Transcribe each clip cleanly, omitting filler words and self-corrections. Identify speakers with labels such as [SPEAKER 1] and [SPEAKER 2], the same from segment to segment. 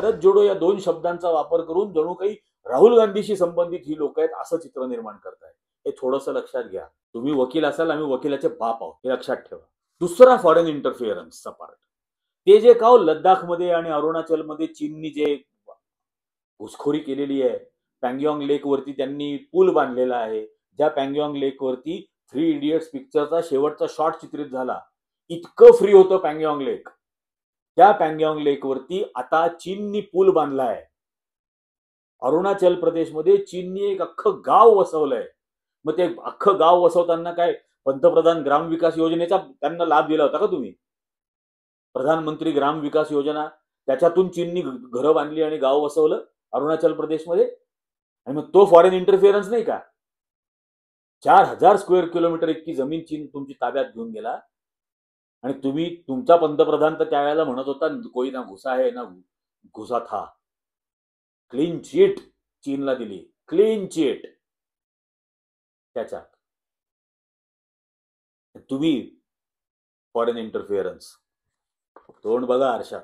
[SPEAKER 1] भारत जोडो या दोन शब्दांचा वापर करून जणू काही राहुल गांधीशी संबंधित ही लोक आहेत असं चित्र निर्माण करताय. हे थोडंसं लक्षात घ्या. तुम्ही वकील असाल, आम्ही वकिलाचे बाप आहोत, हे लक्षात ठेवा. दुसरा फॉरेन इंटरफिअरन्सचा पार्ट, ते जे का लद्दाखमध्ये आणि अरुणाचलमध्ये चीननी जे घुसखोरी केलेली आहे, पँगॉंग लेक वरती त्यांनी पूल बांधलेला आहे, ज्या पँगॉंग लेक वरती 3 इडियट्स पिक्चरचा शेवटचा शॉट चित्रित झाला. इतकं फ्री होतं पँगॉंग लेक. त्या पँगॉंग लेक वरती आता चीननी पूल बांधलाय. अरुणाचल प्रदेशमध्ये चीननी एक अख्खं गाव वसवलंय. मग ते अख्खं गाव वसवताना काय पंतप्रधान ग्राम विकास योजनेचा त्यांना लाभ दिला होता का तुम्ही? प्रधानमंत्री ग्राम विकास योजना, त्याच्यातून चीननी घरं बांधली आणि गाव वसवलं अरुणाचल प्रदेशमध्ये. आणि मग तो फॉरेन इंटरफिअरन्स नाही का? 4000 स्क्वेअर किलोमीटर इतकी जमीन चीन तुमची ताब्यात घेऊन गेला आणि तुम्ही तुमचा पंतप्रधान तर त्यावेळेला म्हणत होता कोई ना घुसा है ना घुसा था. क्लीन चिट चीनला दिली, क्लीन चिट. त्याच्यात तुम्ही फॉरेन इंटरफिअरन्स तोंड बघा आरशात.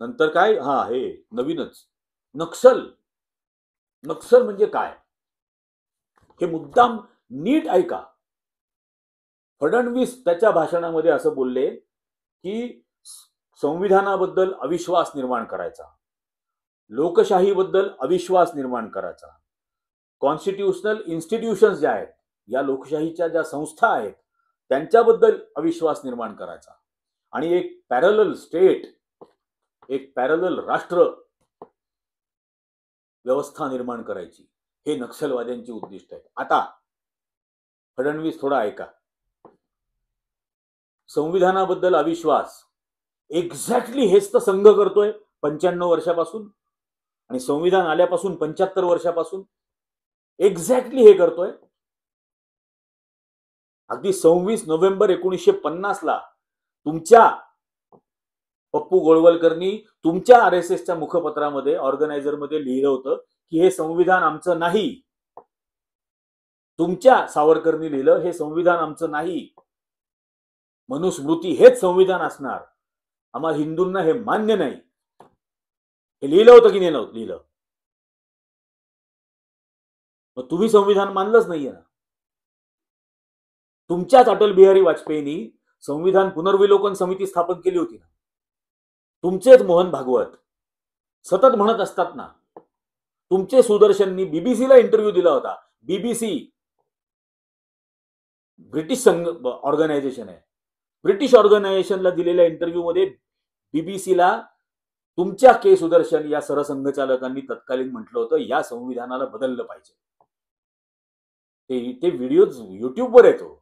[SPEAKER 1] नंतर काय, हा हे नवीनच नक्सल. नक्सल म्हणजे काय हे मुद्दाम नीट ऐका. फडणवीस त्याच्या भाषणामध्ये असं बोलले की संविधानाबद्दल अविश्वास निर्माण करायचा, लोकशाहीबद्दल अविश्वास निर्माण करायचा, कॉन्स्टिट्यूशनल इन्स्टिट्यूशन्स ज्या आहेत, या लोकशाहीच्या ज्या संस्था आहेत त्यांच्याबद्दल अविश्वास निर्माण करायचा आणि एक पॅरलल स्टेट, एक पॅरलल राष्ट्र व्यवस्था निर्माण करायची. हे नक्षलवाद्यांची उद्दिष्ट आहेत. आता फडणवीस थोडा ऐका. संविधानाबद्दल अविश्वास, एक्झॅक्टली हेच तर संघ करतोय 95 वर्षापासून आणि संविधान आल्यापासून 75 वर्षापासून एक्झॅक्टली हे करतोय. अगदी 26 नोव्हेंबर 1950 ला तुमच्या पप्पू गोळवलकरनी तुमच्या आरएसएसच्या मुखपत्रामध्ये ऑर्गनायझरमध्ये लिहिलं होतं की हे संविधान आमचं नाही. तुमच्या सावरकरनी लिहिलं हे संविधान आमचं नाही, मनुस्मृती हेच संविधान असणार, आम्हा हिंदूंना हे मान्य नाही. हे लिहिलं होतं की नाही लिहिलं? मग तुम्ही संविधान मानलंच नाहीये ना. तुमच्याच अटल बिहारी वाजपेयींनी संविधान पुनर्विलोकन समिती स्थापन केली होती ना. तुमचेच मोहन भागवत सतत म्हणत असतात ना. तुमचे सुदर्शननी बीबीसीला इंटरव्ह्यू दिला होता. बीबीसी ब्रिटिश ऑर्गनायझेशन आहे. ब्रिटिश ऑर्गनायझेशनला दिलेल्या इंटरव्ह्यू मध्ये बीबीसीला तुमच्या के सुदर्शन या सरसंघचालकांनी तत्कालीन म्हटलं होतं या संविधानाला बदललं पाहिजे. ते व्हिडिओज युट्यूबवर येतो.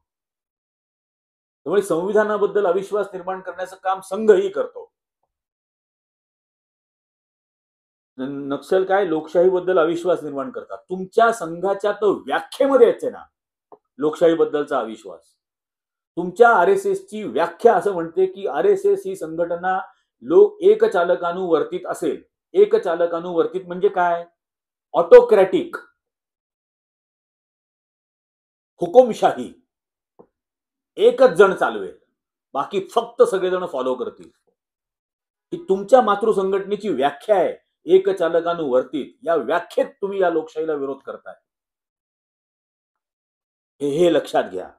[SPEAKER 1] त्यामुळे संविधानाबद्दल अविश्वास निर्माण करण्याचं काम संघही करतो. नक्षल काय लोकशाहीबद्दल अविश्वास निर्माण करतात. तुमच्या संघाच्या तर व्याख्येमध्ये येते ना लोकशाहीबद्दलचा अविश्वास. तुमच्या आरएसएसची व्याख्या असं म्हणते की आरएसएस ही संघटना एकचालकानुवर्तित असेल. एकचालकानुवर्तित म्हणजे काय? ऑटोक्रॅटिक, हुकुमशाही. एकच जण चालवेल, बाकी फक्त सगळेजण फॉलो करतील. ही तुमच्या मातृ संघटनेची व्याख्या आहे, एकचालकानुवर्तित. या व्याख्येत तुम्ही या लोकशाहीला विरोध करताय. हे लक्षात घ्या.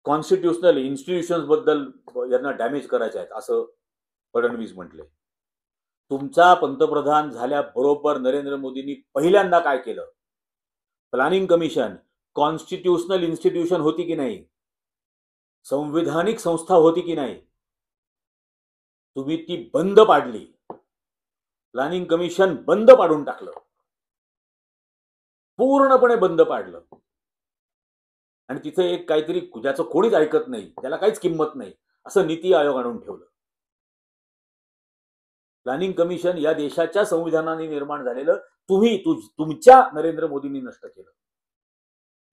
[SPEAKER 1] कॉन्स्टिट्यूशनल इन्स्टिट्यूशन्स बद्दल यांना डॅमेज करायचे आहेत असं फडणवीस म्हटले. तुमचा पंतप्रधान झाल्याबरोबर नरेंद्र मोदींनी पहिल्यांदा काय केलं? प्लॅनिंग कमिशन, कॉन्स्टिट्यूशनल इन्स्टिट्यूशन होती की नाही? संविधानिक संस्था होती की नाही? तुम्ही ती बंद पाडली. प्लॅनिंग कमिशन बंद पाडून टाकलं, पूर्णपणे बंद पाडलं. आणि तिथे एक काहीतरी ज्याचं कोणीच ऐकत नाही, त्याला काहीच किंमत नाही, असं नीती आयोग आणून ठेवलं. प्लॅनिंग कमिशन या देशाच्या संविधानाने निर्माण झालेलं तुमच्या नरेंद्र मोदींनी नष्ट केलं.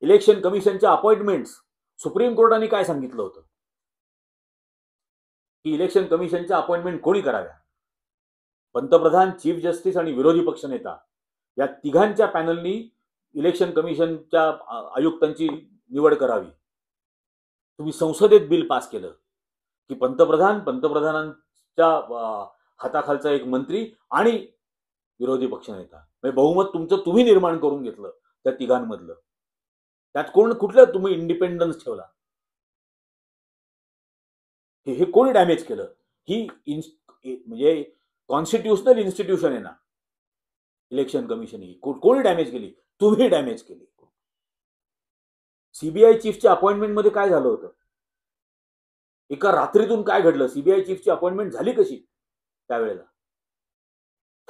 [SPEAKER 1] इलेक्शन कमिशनच्या अपॉइंटमेंट्स सुप्रीम कोर्टाने काय सांगितलं होतं की इलेक्शन कमिशनच्या अपॉइंटमेंट कोणी कराव्या? पंतप्रधान, चीफ जस्टिस आणि विरोधी पक्षनेता या तिघांच्या पॅनलनी इलेक्शन कमिशनच्या आयुक्तांची निवड करावी. तुम्ही संसदेत बिल पास केलं. की पंतप्रधानांच्या हाताखालचा एक मंत्री आणि विरोधी पक्षनेता, म्हणजे बहुमत तुमचं तुम्ही निर्माण करून घेतलं त्या तिघांमधलं. त्यात कुठलं तुम्ही इंडिपेंडन्स ठेवला? हे कोणी डॅमेज केलं? ही म्हणजे कॉन्स्टिट्युशनल इन्स्टिट्यूशन आहे ना इलेक्शन कमिशन, ही कोणी डॅमेज केली? तुम्ही डॅमेज केली. सीबीआय चीफच्या अपॉइंटमेंट मध्ये काय झालं होतं? एका रात्रीतून काय घडलं? सीबीआय चीफची अपॉइंटमेंट झाली कशी त्यावेळेला?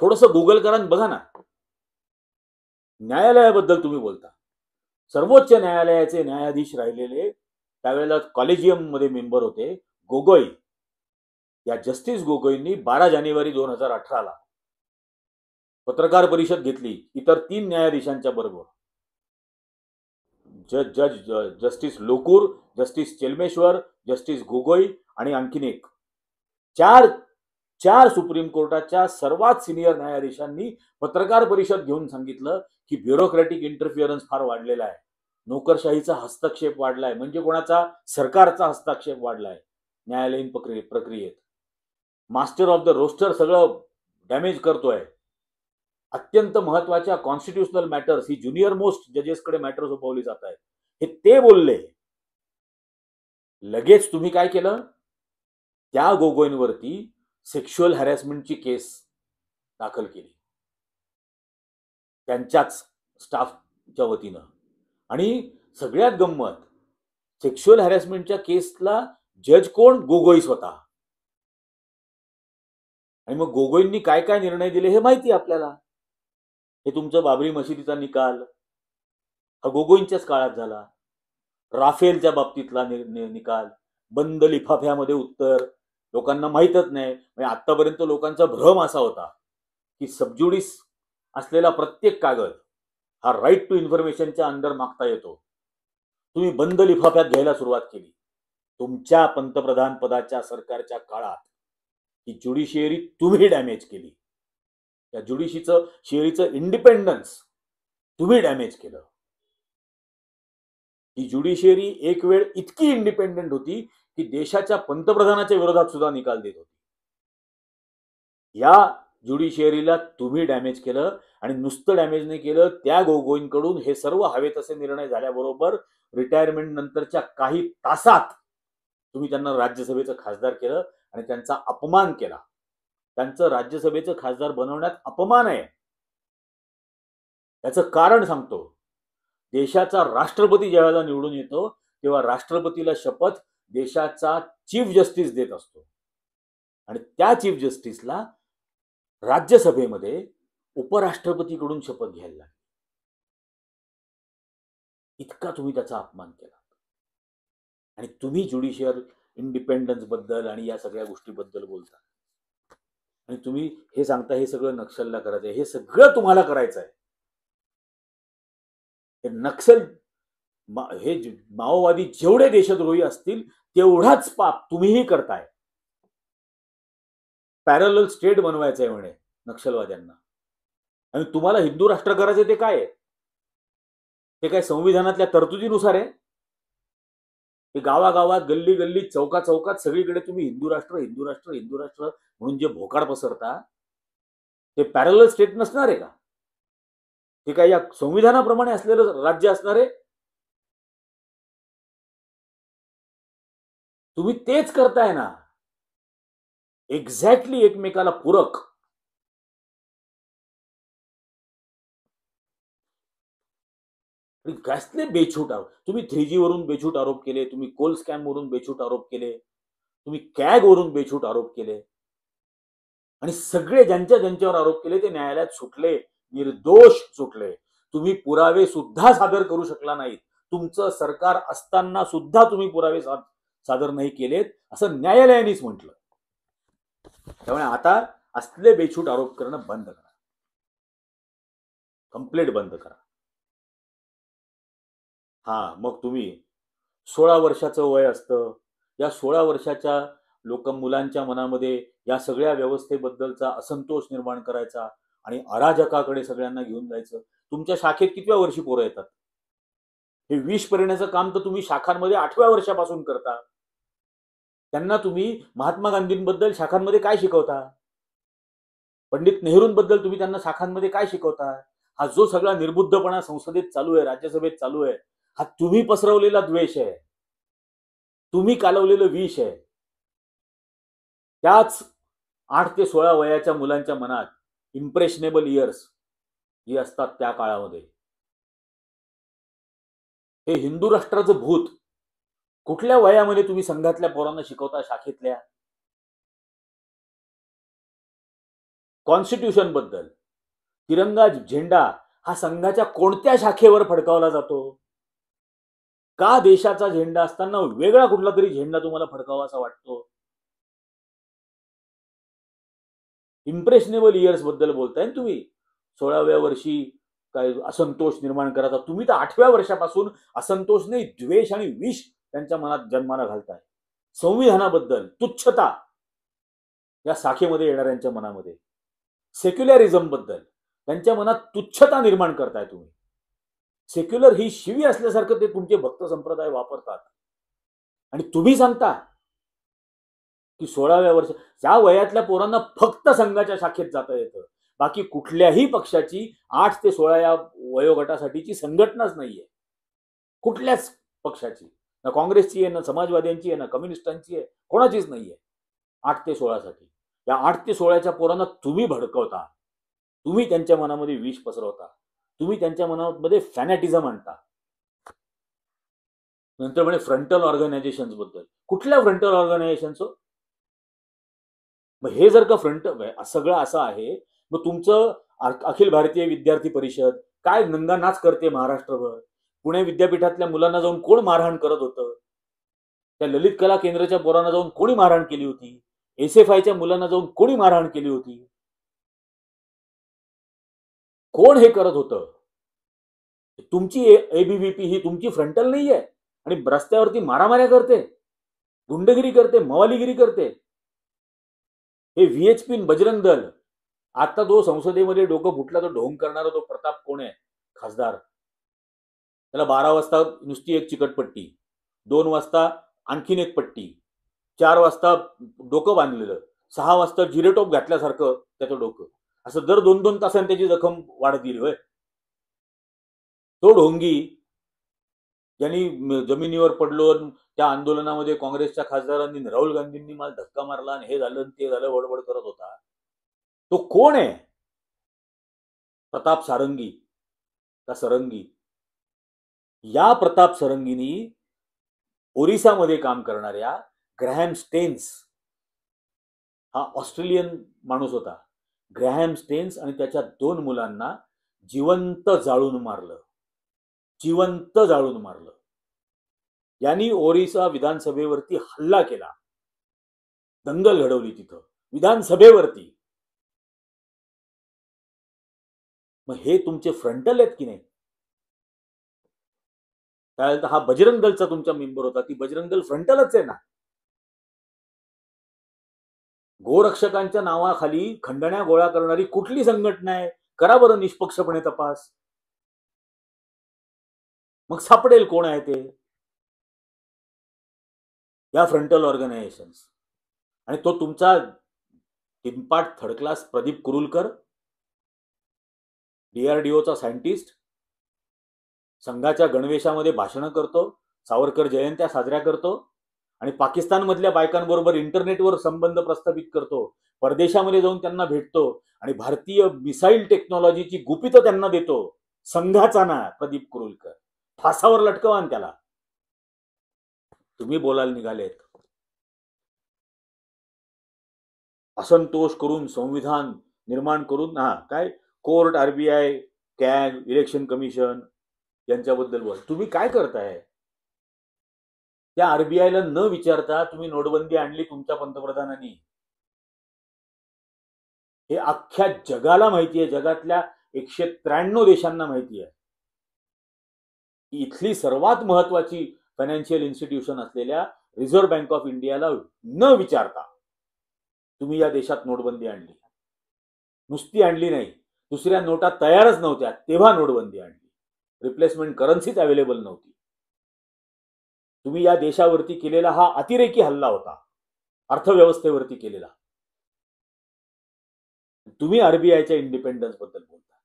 [SPEAKER 1] थोडस गुगल करा बघा ना. न्यायालयाबद्दल तुम्ही बोलता. सर्वोच्च न्यायालयाचे न्यायाधीश राहिलेले त्यावेळेला कॉलेजियम मध्ये मेंबर होते गोगोई. या जस्टिस गोगोईंनी 12 जानेवारी 2018 पत्रकार परिषद घेतली इतर 3 न्यायाधीशांच्या बरोबर. Justice Lokur, justice Chelameswar, justice Gogoi आणि आणखीन एक. चार सुप्रीम कोर्टाच्या सर्वात सिनियर न्यायाधीशांनी पत्रकार परिषद घेऊन सांगितलं की ब्युरोक्रॅटिक इंटरफिअरन्स फार वाढलेला आहे, नोकरशाहीचा हस्तक्षेप वाढलाय, म्हणजे कोणाचा? सरकारचा हस्तक्षेप वाढलाय न्यायालयीन प्रक्रियेत. मास्टर ऑफ द रोस्टर सगळं डॅमेज करतोय. अत्यंत महत्वाच्या कॉन्स्टिट्युशनल मॅटर्स ही ज्युनियर मोस्ट जजेसकडे मॅटर सोपवली जात आहेत, हे ते बोलले. लगेच तुम्ही काय केलं? त्या गोगोईंवरती सेक्शुअल हॅरॅसमेंटची केस दाखल केली त्यांच्याच स्टाफच्या वतीनं. आणि सगळ्यात गंमत, सेक्शुअल हॅरॅसमेंटच्या केसला जज कोण? गोगोई स्वतः. आणि मग गोगोईंनी काय काय निर्णय दिले हे माहिती आपल्याला. हे तुमचं बाबरी मशिदीचा निकाल हा गोगोईंच्याच काळात झाला. राफेलच्या बाबतीतला निकाल, बंद लिफाफ्यामध्ये उत्तर, लोकांना माहीतच नाही. म्हणजे आतापर्यंत लोकांचा भ्रम असा होता की सबज्युडिस असलेला प्रत्येक कागद हा राईट टू इन्फॉर्मेशनच्या अंडर मागता येतो. तुम्ही बंद लिफाफ्यात घ्यायला सुरुवात केली तुमच्या पंतप्रधान पदाच्या सरकारच्या काळात. ही ज्युडिशियरी तुम्ही डॅमेज केली. या ज्युडिशियरीचं इंडिपेंडन्स तुम्ही डॅमेज केलं. ही ज्युडिशियरी एक वेळ इतकी इंडिपेंडंट होती की देशाच्या पंतप्रधानाच्या विरोधात सुद्धा निकाल देत होती. या ज्युडिशियरीला तुम्ही डॅमेज केलं. आणि नुसतं डॅमेज नाही केलं, त्या गोगोईंकडून हे सर्व हवे तसे निर्णय झाल्याबरोबर रिटायरमेंट नंतरच्या काही तासात तुम्ही त्यांना राज्यसभेचं खासदार केलं आणि त्यांचा अपमान केला. त्यांचं राज्यसभेचं खासदार बनवण्यात अपमान आहे. याचं कारण सांगतो. देशाचा राष्ट्रपती ज्यावेळेला निवडून येतो तेव्हा राष्ट्रपतीला शपथ देशाचा चीफ जस्टिस देत असतो. आणि त्या चीफ जस्टिसला राज्यसभेमध्ये उपराष्ट्रपतीकडून शपथ घ्यायला लागली. इतका तुम्ही त्याचा अपमान केला. आणि तुम्ही ज्युडिशियल इंडिपेंडन्स बद्दल आणि या सगळ्या गोष्टीबद्दल बोलता. आणि तुम्ही हे सांगता हे सगळं नक्षलला करायचंय. हे सगळं तुम्हाला करायचं आहे. हे नक्षल हे माओवादी जेवढे देशद्रोही असतील तेवढाच पाप तुम्हीही करताय. पॅरलल स्टेट बनवायचं आहे म्हणे नक्षलवाद्यांना. आणि तुम्हाला हिंदू राष्ट्र करायचं ते काय आहे? ते काय संविधानातल्या तरतुदीनुसार आहे? हे गावागावात, गल्ली गल्ली, चौका चौकात सगळीकडे तुम्ही हिंदू राष्ट्र हिंदू राष्ट्र हिंदू राष्ट्र म्हणून जे भोकाड पसरता ते पॅरलल स्टेट नसणार आहे का? ते काय या संविधानाप्रमाणे असलेलं राज्य असणार आहे? तुम्ही तेच करताय ना, एक्झॅक्टली एकमेकाला पूरक. कसले बेछूट आरोप. तुम्ही 3G वरून बेछूट आरोप केले, तुम्ही कोल स्कॅम वरून बेछूट आरोप केले, तुम्ही कॅग वरून बेछूट आरोप केले. आणि सगळे ज्यांच्यावर आरोप केले ते न्यायालयात सुटले, निर्दोष सुटले. तुम्ही पुरावे सुद्धा सादर करू शकला नाहीत. तुमचं सरकार असताना सुद्धा तुम्ही पुरावे सादर नाही केलेत असं न्यायालयानेच म्हटलं. त्यामुळे आता असले बेछूट आरोप करणं बंद करा, कंप्लेंट बंद करा. हा, मग तुम्ही 16 वर्षाचं वय असतं. या 16 वर्षाच्या मुलांच्या मनामध्ये या सगळ्या व्यवस्थेबद्दलचा असंतोष निर्माण करायचा आणि अराजकाकडे सगळ्यांना घेऊन जायचं. तुमच्या शाखेत कितव्या वर्षी पोरं येतात? हे विष पेरण्याचं काम तर तुम्ही शाखांमध्ये 8व्या वर्षापासून करता. त्यांना तुम्ही महात्मा गांधींबद्दल शाखांमध्ये काय शिकवता? पंडित नेहरूंबद्दल तुम्ही त्यांना शाखांमध्ये काय शिकवता? हा जो सगळा निर्बुद्धपणा संसदेत चालू आहे, राज्यसभेत चालू आहे, हा तुम्ही पसरवलेला द्वेष आहे, तुम्ही कालवलेलं विष आहे. त्याच 8 ते 16 वयाच्या मुलांच्या मनात इम्प्रेशनेबल इयर्स जी असतात त्या काळामध्ये हे हिंदू राष्ट्राचं भूत कुठल्या वयामध्ये तुम्ही संघातल्या पोरांना शिकवता, शाखेतल्या? कॉन्स्टिट्यूशन बद्दल तिरंगा झेंडा हा संघाच्या कोणत्या शाखेवर फडकावला जातो? का देशाचा झेंडा असताना वेगळा कुठला तरी झेंडा तुम्हाला फडकावासा वाटतो? इम्प्रेशनेबल इयर्स बद्दल बोलताय ना तुम्ही. 16व्या वर्षी काय असंतोष निर्माण करायचा. तुम्ही तर 8व्या वर्षापासून असंतोष नाही, द्वेष आणि विष त्यांच्या मनात जन्माला घालताय. संविधानाबद्दल तुच्छता या शाखेमध्ये येणाऱ्यांच्या मनामध्ये, सेक्युलरिझम बद्दल त्यांच्या मनात तुच्छता निर्माण करताय तुम्ही. सेक्युलर ही शिवी असल्यासारखं ते तुमचे भक्त संप्रदाय वापरतात आणि तुम्ही सांगता की 16व्या वर्ष त्या वयातल्या पोरांना फक्त संघाच्या शाखेत जाता येतं. बाकी कुठल्याही पक्षाची 8 ते 16 या वयोगटासाठीची संघटनाच नाहीये. कुठल्याच पक्षाची, ना काँग्रेसची आहे, ना समाजवाद्यांची आहे, ना कम्युनिस्टांची आहे, कोणाचीच नाहीये 8 ते 16 साठी. या 8 ते 16च्या पोरांना तुम्ही भडकवता, तुम्ही त्यांच्या मनामध्ये विष पसरवता, तुम्ही त्यांच्या मनामध्ये फॅनॅटिझम आणता. नंतर म्हणे फ्रंटल ऑर्गनायझेशन बद्दल. कुठल्या फ्रंटल ऑर्गनायझेशन्स? मग हे जर का सगळं असं आहे, मग तुमचं अखिल भारतीय विद्यार्थी परिषद काय नंगा नाच करते महाराष्ट्रभर? पुणे विद्यापीठातल्या मुलांना जाऊन कोण मारहाण करत होतं? त्या ललित कला केंद्राच्या पोरांना जाऊन कोणी मारहाण केली होती? एसएफआयच्या मुलांना जाऊन कोणी मारहाण केली होती? कोण हे करत होतं? तुमची एबीव्हीपी ही तुमची फ्रंटल नाहीये आणि रस्त्यावरती मारामाऱ्या करते, गुंडगिरी करते, मवालीगिरी करते. हे व्हीएचपी बजरंग दल. आता तो संसदेमध्ये डोकं फुटला तो ढोंग करणारा तो प्रताप कोण आहे खासदार, त्याला 12 वाजता नुसती एक चिकटपट्टी, 2 वाजता आणखीन एक पट्टी, 4 वाजता डोकं बांधलेलं, 6 वाजता जिरेटोप घातल्यासारखं त्याचं डोकं, असं दर 2-2 तासांनी त्याची जखम वाढत गेली. होय, तो ढोंगी ज्यांनी जमिनीवर पडलो, त्या आंदोलनामध्ये काँग्रेसच्या खासदारांनी, राहुल गांधींनी मला धक्का मारला आणि हे झालं ते झालं बडबड करत होता, तो कोण आहे? प्रताप सारंगी का सरंगी? या प्रताप सरंगीनी ओरिसामध्ये काम करणाऱ्या ग्रॅहम स्टेन्स, हा ऑस्ट्रेलियन माणूस होता, ग्रॅहम स्टेन्स आणि त्याच्या 2 मुलांना जिवंत जाळून मारलं. जिवंत जाळून मारलं. यांनी ओरिसा विधानसभेवरती हल्ला केला, दंगल घडवली तिथं विधानसभेवरती. मग हे तुमचे फ्रंटल आहेत की नाही? त्यावेळेला हा बजरंग दलचा तुमचा मेंबर होता, ती बजरंग दल फ्रंटलच आहे ना. गोरक्षकांच्या नावाखाली खंडण्या गोळा करणारी कुठली संघटना आहे? करा बरं निष्पक्षपणे तपास, मग सापडेल कोण आहे ते. या फ्रंटल ऑर्गनायझेशन्स. आणि तो तुमचा तिनपाट थर्ड क्लास प्रदीप कुरुलकर, डीआरडीओचा सायंटिस्ट, संघाच्या गणवेशामध्ये भाषणं करतो, सावरकर जयंत्या साजऱ्या करतो आणि पाकिस्तानमधल्या बायकांबरोबर इंटरनेटवर संबंध प्रस्थापित करतो, परदेशामध्ये जाऊन त्यांना भेटतो आणि भारतीय मिसाईल टेक्नॉलॉजीची गुपितं त्यांना देतो. संघाचा ना प्रदीप कुरुलकर, फासावर लटकवा त्याला. तुम्ही बोलायला निघालेत. असंतोष करून संविधान निर्माण करून काय court, RBI, CAG, election commission यांच्याबद्दल बोल. तुम्ही काय करताय? त्या आरबीआयला न विचारता तुम्ही नोटबंदी आणली तुमच्या पंतप्रधानांनी. हे अख्ख्या जगाला माहिती आहे, जगातल्या 193 देशांना माहिती आहे. इथली सर्वात महत्वाची फायनान्शियल इन्स्टिट्यूशन असलेल्या रिझर्व्ह बँक ऑफ इंडियाला न विचारता तुम्ही या देशात नोटबंदी आणली. नुसती आणली नाही, दुसऱ्या नोटा तयारच नव्हत्या तेव्हा नोटबंदी आणली. रिप्लेसमेंट करन्सीच अवेलेबल नव्हती. तुम्ही या देशावरती केलेला हा अतिरेकी हल्ला होता. अर्थव्यवस्थेवरती केलेला. तुम्ही आरबीआयच्या इंडिपेंडन्स बद्दल बोलता.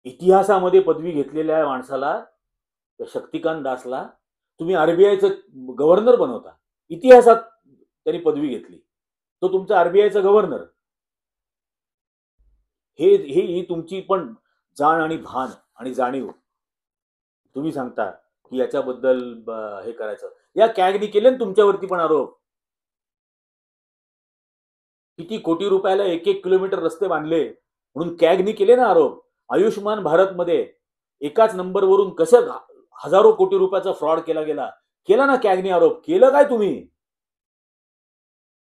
[SPEAKER 1] इतिहासामध्ये पदवी घेतलेल्या माणसाला, शक्तिकांत दासला, तुम्ही आरबीआयचं गव्हर्नर बनवता. इतिहासात त्यांनी पदवी घेतली, तो तुमचा आरबीआयचा गव्हर्नर. ही तुमची पण जाण आणि भान आणि जाणीव. तुम्ही सांगता की याच्याबद्दल हे करायचं. या कॅगनी केले ना तुमच्यावरती पण आरोप. किती कोटी रुपयाला 1-1 किलोमीटर रस्ते बांधले म्हणून कॅगनी केले ना आरोप. आयुष्यमान भारत मध्ये एकाच नंबरवरून कसं हजारो कोटी रुपयाचा फ्रॉड केला गेला, केला ना कॅगनी आरोप. केलं काय तुम्ही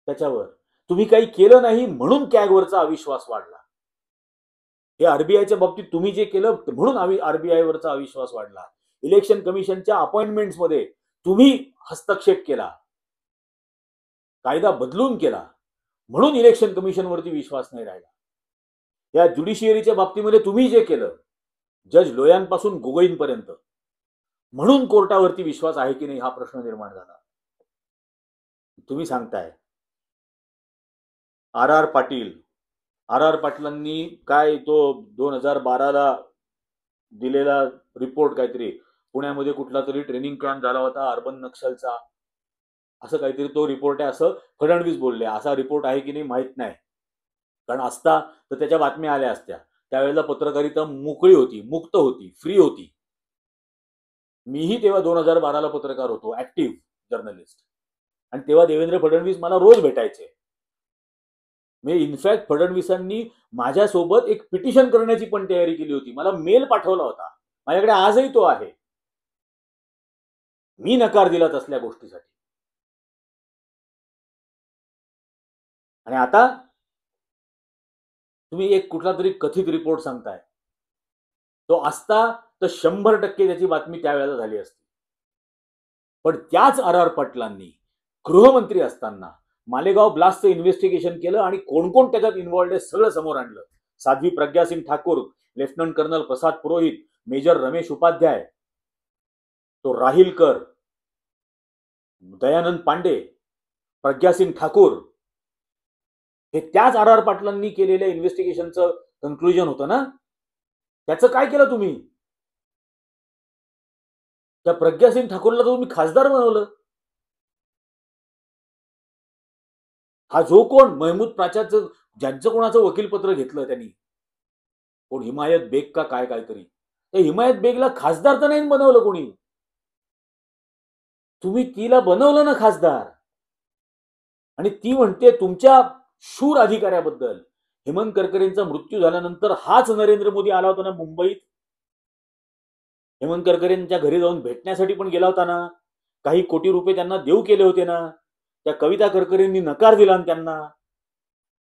[SPEAKER 1] त्याच्यावर? तुम्ही काही केलं नाही म्हणून कॅगवरचा अविश्वास वाढला. हे आरबीआयच्या बाबतीत तुम्ही जे केलं म्हणून आरबीआयवरचा अविश्वास वाढला. इलेक्शन कमिशनच्या अपॉइंटमेंट्स मध्ये तुम्ही हस्तक्षेप केला, कायदा बदलून केला, म्हणून इलेक्शन कमिशनवरती विश्वास नाही राहिला. या ज्युडिशियरीच्या बाबतीमध्ये तुम्ही जे केलं, जज लोयांपासून गोगोईंपर्यंत, म्हणून कोर्टावरती विश्वास आहे की नाही हा प्रश्न निर्माण झाला. तुम्ही सांगताय आर आर पाटीलांनी काय तो 2012ला दिलेला रिपोर्ट, काहीतरी पुण्यामध्ये कुठला तरी ट्रेनिंग कॅम्प झाला होता अर्बन नक्षलचा, असं काहीतरी तो रिपोर्ट आहे असं फडणवीस बोलले. असा रिपोर्ट आहे की नाही माहित नाही, कारण असता तर त्याच्या बातम्या आल्या असत्या. त्यावेळेला पत्रकारिता मोकळी होती, मुक्त होती, फ्री होती. मीही तेव्हा 2012ला पत्रकार होतो, ऍक्टिव्ह जर्नलिस्ट. आणि तेव्हा देवेंद्र फडणवीस मला रोज भेटायचे. मी इनफॅक्ट फडणवीसांनी माझ्यासोबत एक पिटिशन करण्याची पण तयारी केली होती. मला मेल पाठवला होता, माझ्याकडे आजही तो आहे. मी नकार दिला तसल्या गोष्टीसाठी. आणि आता तुम्ही एक कुठला तरी कथित रिपोर्ट सांगताय. तो असता तर 100% त्याची बातमी त्यावेळेला झाली असती. पण त्याच आर पाटलांनी गृहमंत्री असताना मालेगाव ब्लास्टचं इन्व्हेस्टिगेशन केलं आणि कोण कोण त्याच्यात इन्व्हॉल्ड आहे सगळं समोर आणलं. Sadhvi Pragya Singh Thakur, lieutenant colonel Prasad Purohit, major Ramesh Upadhyay, तो राहिलकर, दयानंद पांडे, प्रज्ञा सिंग ठाकूर, हे त्याच आर पाटलांनी केलेल्या इन्व्हेस्टिगेशनचं कन्क्लुजन होतं ना. त्याचं काय केलं तुम्ही? त्या प्रज्ञा सिंग ठाकूरला तुम्ही खासदार बनवलं. हा जो कोण महमूद प्राचारचं ज्यांचं कोणाचं वकीलपत्र घेतलं त्यांनी, कोण हिमायत बेग का काय काहीतरी, त्या हिमायत बेगला खासदार तर नाही बनवलं कोणी. तुम्ही तिला बनवलं ना खासदार. आणि ती म्हणते तुमच्या शूर अधिकाऱ्याबद्दल. हेमंत करकरेंचा मृत्यू झाल्यानंतर हाच नरेंद्र मोदी आला होता ना मुंबईत. हेमंत करकरेंच्या घरी जाऊन भेटण्यासाठी पण गेला होता ना. काही कोटी रुपये त्यांना देऊ केले होते ना. त्या कविता करकरेंनी नकार दिला ना त्यांना.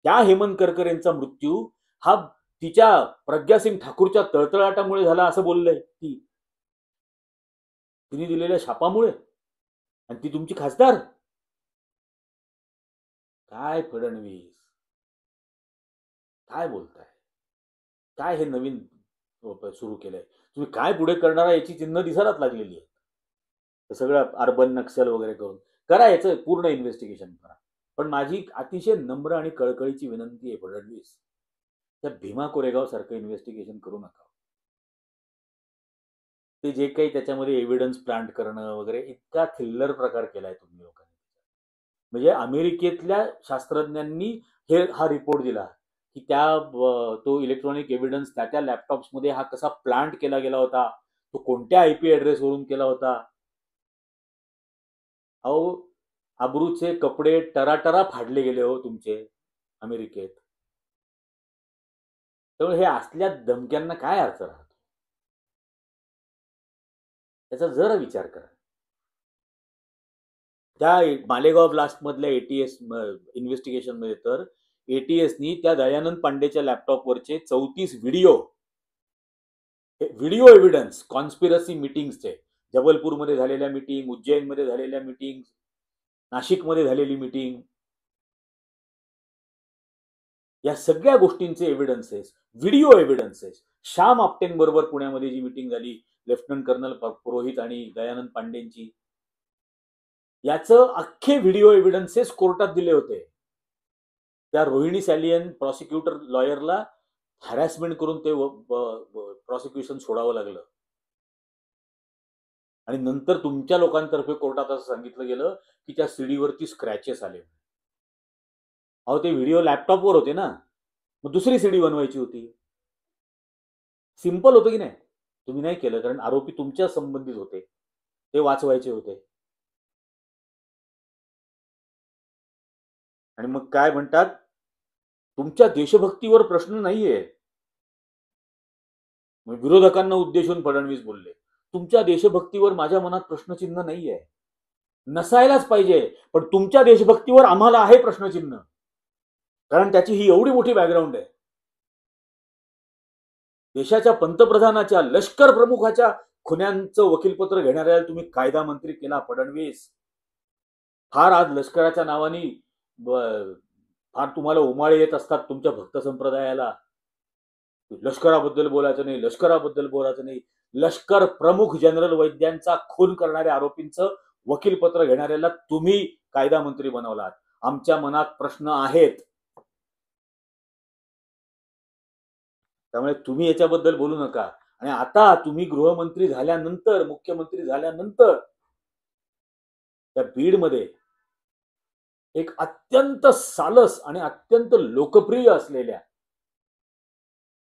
[SPEAKER 1] त्या हेमंत करकरेंचा मृत्यू हा तिच्या प्रज्ञा सिंग ठाकूरच्या तळतळाटामुळे झाला असं बोललंय. तिने दिलेल्या शापामुळे. आणि ती तुमची खासदार. काय फडणवीस काय बोलताय? काय हे नवीन सुरू केलंय तुम्ही? काय पुढे करणारा याची चिन्ह दिसायलाच लागलेली आहे. सगळं अर्बन नक्षल वगैरे करून करा, याचं पूर्ण इन्व्हेस्टिगेशन करा. पण माझी अतिशय नम्र आणि कळकळीची विनंती आहे फडणवीस, त्या भीमा कोरेगाव सारखं इन्व्हेस्टिगेशन करू नका. ते जे काही त्याच्यामध्ये एव्हिडन्स प्लांट करणं वगैरे इतका थिल्लर प्रकार केलाय तुम्ही लोकांनी. म्हणजे अमेरिकेतल्या शास्त्रज्ञांनी हा रिपोर्ट दिला की तो इलेक्ट्रॉनिक एव्हिडन्स त्या लॅपटॉप्समध्ये हा कसा प्लांट केला गेला होता, तो कोणत्या आयपी ऍड्रेस वरून केला होता. अहो, अब्रूचे कपडे टराटरा फाडले गेले हो तुमचे अमेरिकेत. त्यामुळे हे असल्या धमक्यांना काय अर्थ राहतो त्याचा जरा विचार करा. त्या मालेगाव ब्लास्ट मधल्या एटीएस इन्व्हेस्टिगेशन मध्ये तर एटीएसनी त्या दयानंद पांडेच्या लॅपटॉपवरचे 34 व्हिडिओ एव्हिडन्स कॉन्स्पिरसी मीटिंग्सचे, जबलपूरमध्ये झालेल्या मीटिंग, उज्जैनमध्ये झालेल्या मीटिंग, नाशिकमध्ये झालेली मीटिंग, या सगळ्या गोष्टींचे एव्हिडन्सेस, व्हिडिओ एव्हिडन्सेस. श्याम आपटेंबरोबर पुण्यामध्ये जी मीटिंग झाली लेफ्टनंट कर्नल पुरोहित आणि दयानंद पांडेंची, याचं अख्खे व्हिडिओ एव्हिडन्सेस कोर्टात दिले होते. त्या रोहिणी सॅलियन प्रॉसिक्युटर लॉयरला हॅरॅसमेंट करून ते प्रॉसिक्युशन सोडावं लागलं. आणि नंतर तुमच्या लोकांतर्फे कोर्टात असं सांगितलं गेलं की त्या सीडीवरती स्क्रॅचेस आले. अहो ते व्हिडिओ लॅपटॉपवर होते ना, मग दुसरी सीडी बनवायची होती. सिंपल होतं की नाही? तुम्ही नाही केलं कारण आरोपी तुमच्या संबंधित होते, ते वाचवायचे होते. आणि मग काय म्हणतात, तुमच्या देशभक्तीवर प्रश्न नाहीये. विरोधकांना उद्देशून फडणवीस बोलले, तुमच्या देशभक्तीवर माझ्या मनात प्रश्नचिन्ह नाहीये, नसायलाच पाहिजे. पण तुमच्या देशभक्तीवर आम्हाला आहे प्रश्नचिन्ह, कारण त्याची ही एवढी मोठी बॅकग्राऊंड आहे. देशाच्या पंतप्रधानाच्या, लष्कर प्रमुखाच्या खुन्यांचं वकीलपत्र घेणाऱ्याला तुम्ही कायदा मंत्री केला फडणवीस. फार आज लष्कराच्या नावाने फार तुम्हाला उमाळे येत असतात तुमच्या भक्त संप्रदायाला. लष्कराबद्दल बोलायचं नाही, लष्कराबद्दल बोलायचं नाही. लष्कर प्रमुख जनरल वैद्यांचा खून करणाऱ्या आरोपींचं वकीलपत्र घेणाऱ्याला तुम्ही कायदा मंत्री बनवलात. आमच्या मनात प्रश्न आहेत, त्यामुळे तुम्ही याच्याबद्दल बोलू नका. आणि आता तुम्ही गृहमंत्री झाल्यानंतर, मुख्यमंत्री झाल्यानंतर त्या बीडमध्ये एक अत्यंत सालस आणि अत्यंत लोकप्रिय असलेल्या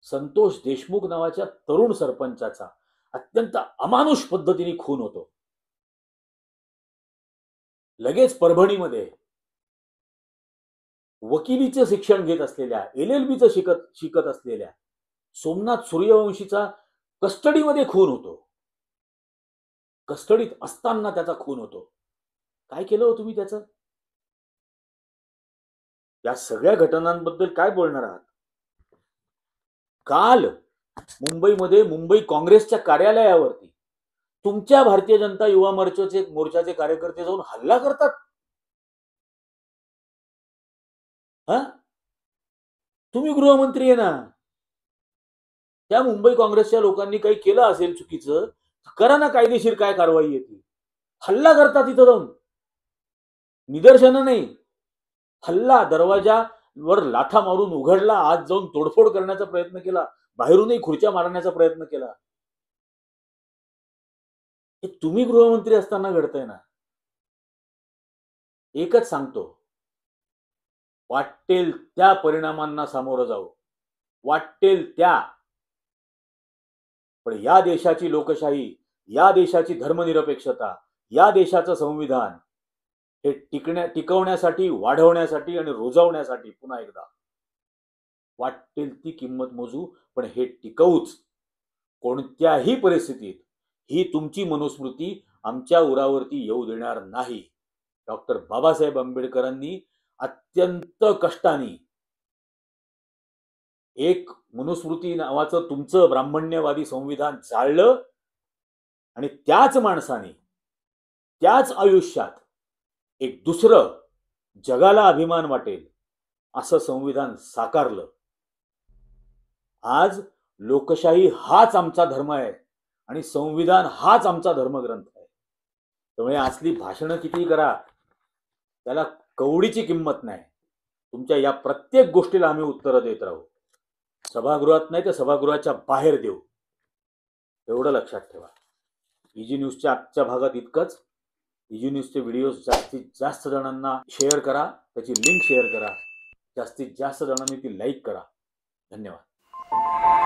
[SPEAKER 1] संतोष देशमुख नावाच्या तरुण सरपंचाचा अत्यंत अमानुष पद्धतीने खून होतो. लगेच परभणीमध्ये वकिलीचं शिक्षण घेत असलेल्या, LLBचं शिकत असलेल्या सोमनाथ सूर्यवंशीचा कस्टडीमध्ये खून होतो. कस्टडीत असताना त्याचा खून होतो. काय केलं हो तुम्ही त्याचं? या सगळ्या घटनांबद्दल काय बोलणार आहात? काल मुंबईमध्ये मुंबई काँग्रेसच्या कार्यालयावरती तुमच्या भारतीय जनता युवा मोर्चाचे कार्यकर्ते जाऊन हल्ला करतात. तुम्ही गृहमंत्री आहे ना, त्या मुंबई काँग्रेसच्या लोकांनी काही केलं असेल चुकीचं, करा ना कायदेशीर काय कारवाई येते. हल्ला करतात तिथं जाऊन, निदर्शनं नाही, हल्ला. दरवाजावर लाथा मारून उघडला, आज जाऊन तोडफोड करण्याचा प्रयत्न केला, बाहेरूनही खुर्च्या मारण्याचा प्रयत्न केला. हे तुम्ही गृहमंत्री असताना घडतंय ना. एकच सांगतो, वाटेल त्या परिणामांना सामोरं जाऊ, वाटेल त्या. पण या देशाची लोकशाही, या देशाची धर्मनिरपेक्षता, या देशाचं संविधान हे टिकवण्यासाठी, वाढवण्यासाठी आणि रुजवण्यासाठी पुन्हा एकदा वाटेल ती किंमत मोजू, पण हे टिकवूच. कोणत्याही परिस्थितीत ही तुमची मनुस्मृती आमच्या उरावरती येऊ देणार नाही. डॉक्टर बाबासाहेब आंबेडकरांनी अत्यंत कष्टाने एक मनुस्मृती नावाचं तुमचं ब्राह्मण्यवादी संविधान जाळलं आणि त्याच माणसाने, त्याच आयुष्यात एक दुसरं जगाला अभिमान वाटेल असं संविधान साकारलं. आज लोकशाही हाच आमचा धर्म आहे आणि संविधान हाच आमचा धर्मग्रंथ आहे. त्यामुळे असली भाषणं किती करा, त्याला कवडीची किंमत नाही. तुमच्या या प्रत्येक गोष्टीला आम्ही उत्तरं देत राहू. सभागृहात नाही तर सभागृहाच्या बाहेर देऊ, एवढं लक्षात ठेवा. इजी न्यूजच्या आजच्या भागात इतकंच. इजी न्यूजचे व्हिडिओ जास्तीत जास्त जणांना शेअर करा, त्याची लिंक शेअर करा, जास्तीत जास्त जणांनी ती लाईक करा. धन्यवाद.